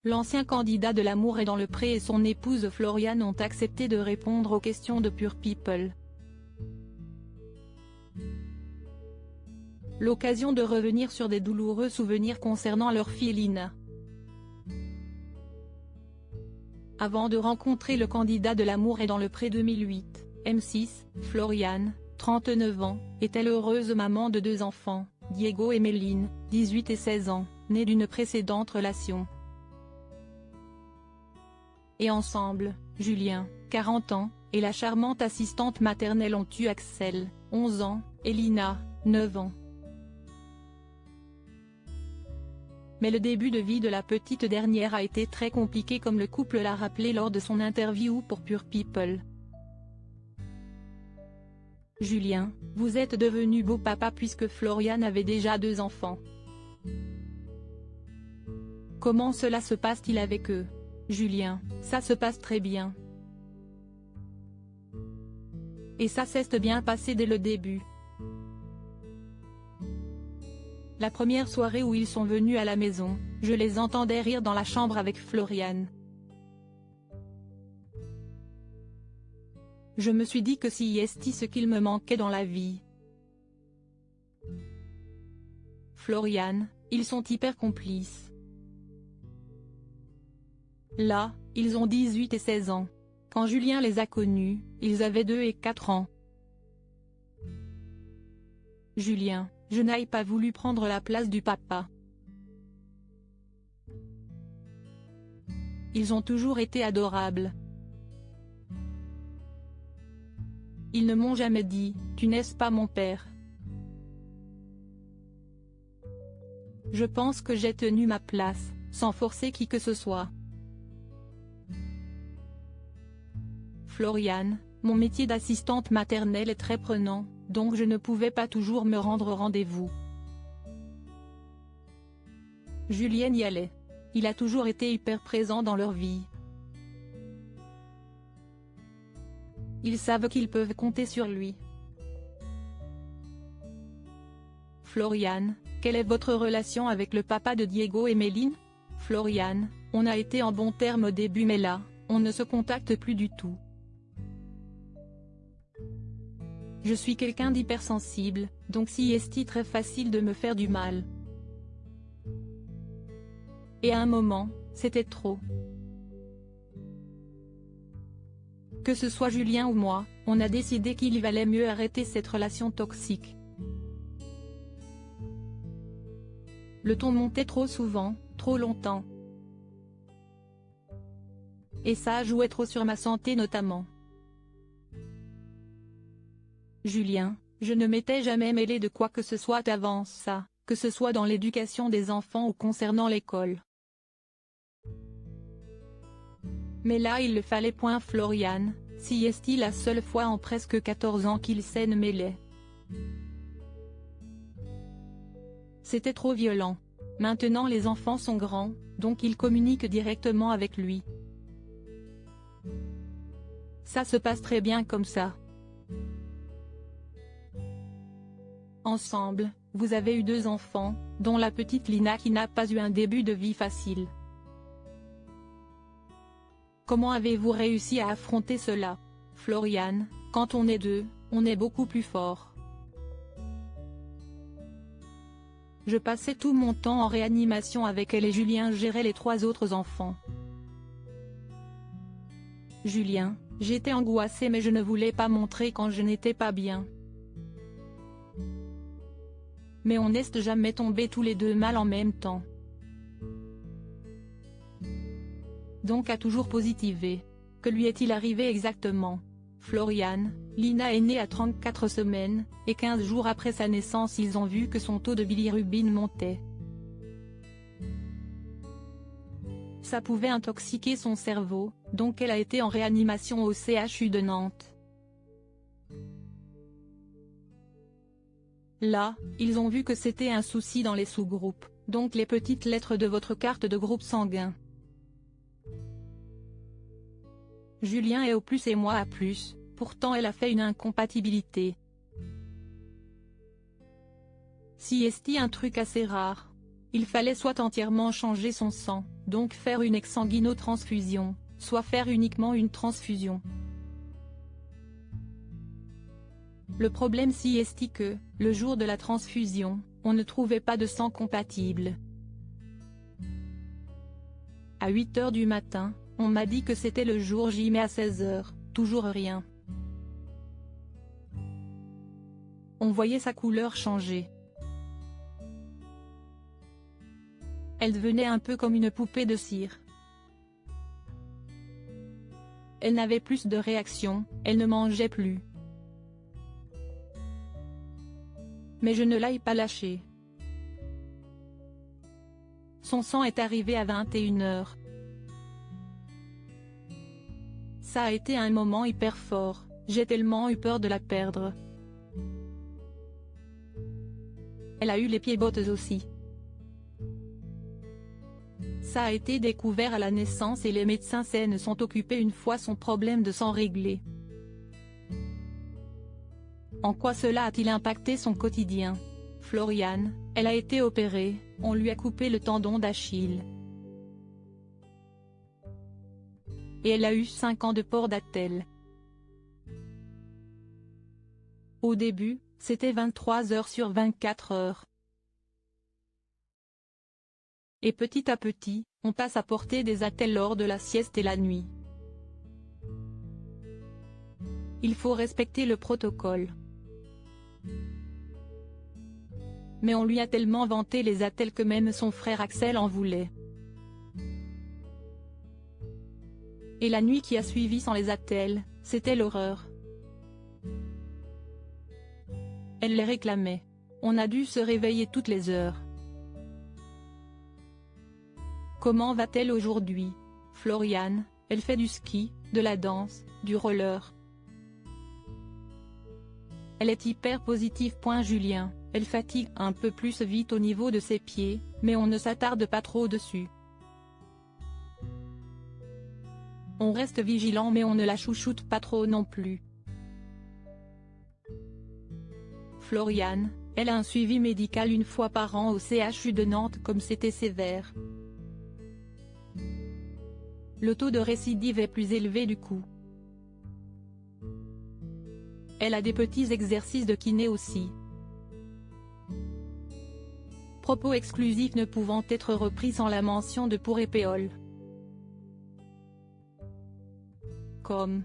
L'ancien candidat de l'Amour est dans le pré et son épouse Floriane ont accepté de répondre aux questions de Pure People. L'occasion de revenir sur des douloureux souvenirs concernant leur fille Lina. Avant de rencontrer le candidat de l'Amour est dans le pré 2008, M6, Floriane, 39 ans, est-elle heureuse maman de 2 enfants, Diego et Méline, 18 et 16 ans, nés d'une précédente relation. Et ensemble, Julien, 40 ans, et la charmante assistante maternelle ont eu Axel, 11 ans, et Lina, 9 ans. Mais le début de vie de la petite dernière a été très compliqué comme le couple l'a rappelé lors de son interview pour Pure People. Julien, vous êtes devenu beau papa puisque Floriane avait déjà 2 enfants. Comment cela se passe-t-il avec eux? Julien, ça se passe très bien. Et ça s'est bien passé dès le début. La première soirée où ils sont venus à la maison, je les entendais rire dans la chambre avec Floriane. Je me suis dit que si est ce qu'il me manquait dans la vie. Floriane, ils sont hyper complices. Là, ils ont 18 et 16 ans. Quand Julien les a connus, ils avaient 2 et 4 ans. Julien, je n'ai pas voulu prendre la place du papa. Ils ont toujours été adorables. Ils ne m'ont jamais dit « Tu n'es pas mon père ». Je pense que j'ai tenu ma place, sans forcer qui que ce soit. Floriane, mon métier d'assistante maternelle est très prenant, donc je ne pouvais pas toujours me rendre au rendez-vous. Julien y allait. Il a toujours été hyper présent dans leur vie. Ils savent qu'ils peuvent compter sur lui. Floriane, quelle est votre relation avec le papa de Diego et Méline? Floriane, on a été en bons termes au début mais là, on ne se contacte plus du tout. Je suis quelqu'un d'hypersensible, donc si est très facile de me faire du mal. Et à un moment, c'était trop. Que ce soit Julien ou moi, on a décidé qu'il valait mieux arrêter cette relation toxique. Le ton montait trop souvent, trop longtemps. Et ça jouait trop sur ma santé notamment. Julien, je ne m'étais jamais mêlé de quoi que ce soit avant ça, que ce soit dans l'éducation des enfants ou concernant l'école. Mais là il le fallait. Floriane, si est la seule fois en presque 14 ans qu'il s'est mêlé. C'était trop violent. Maintenant les enfants sont grands, donc ils communiquent directement avec lui. Ça se passe très bien comme ça. Ensemble, vous avez eu 2 enfants, dont la petite Lina qui n'a pas eu un début de vie facile. Comment avez-vous réussi à affronter cela? Floriane, quand on est 2, on est beaucoup plus fort. Je passais tout mon temps en réanimation avec elle et Julien gérait les 3 autres enfants. Julien, j'étais angoissée mais je ne voulais pas montrer quand je n'étais pas bien. Mais on n'est jamais tombés tous les 2 mal en même temps. Donc a toujours positivé. Que lui est-il arrivé exactement? Floriane, Lina est née à 34 semaines, et 15 jours après sa naissance ils ont vu que son taux de bilirubine montait. Ça pouvait intoxiquer son cerveau, donc elle a été en réanimation au CHU de Nantes. Là, ils ont vu que c'était un souci dans les sous-groupes, donc les petites lettres de votre carte de groupe sanguin. Julien est au plus et moi à plus, pourtant elle a fait une incompatibilité. Si est un truc assez rare. Il fallait soit entièrement changer son sang, donc faire une exsanguinotransfusion, soit faire uniquement une transfusion. Le problème si est que, le jour de la transfusion, on ne trouvait pas de sang compatible. À 8 h du matin, on m'a dit que c'était le jour J mais à 16 h, toujours rien. On voyait sa couleur changer. Elle devenait un peu comme une poupée de cire. Elle n'avait plus de réaction, elle ne mangeait plus. Mais je ne l'ai pas lâchée. Son sang est arrivé à 21 h. Ça a été un moment hyper fort, j'ai tellement eu peur de la perdre. Elle a eu les pieds bottes aussi. Ça a été découvert à la naissance et les médecins s'en sont occupés une fois son problème de sang réglé. En quoi cela a-t-il impacté son quotidien? Floriane, elle a été opérée, on lui a coupé le tendon d'Achille. Et elle a eu 5 ans de port d'attelle. Au début, c'était 23 h sur 24 heures. Et petit à petit, on passe à porter des attelles lors de la sieste et la nuit. Il faut respecter le protocole. Mais on lui a tellement vanté les attelles que même son frère Axel en voulait. Et la nuit qui a suivi sans les attelles, c'était l'horreur. Elle les réclamait. On a dû se réveiller toutes les heures. Comment va-t-elle aujourd'hui? Floriane, elle fait du ski, de la danse, du roller. Elle est hyper positive. Julien, elle fatigue un peu plus vite au niveau de ses pieds, mais on ne s'attarde pas trop dessus. On reste vigilant mais on ne la chouchoute pas trop non plus. Floriane, elle a un suivi médical une fois par an au CHU de Nantes comme c'était sévère. Le taux de récidive est plus élevé du coup. Elle a des petits exercices de kiné aussi. Propos exclusifs ne pouvant être repris sans la mention de pour épéole. Comme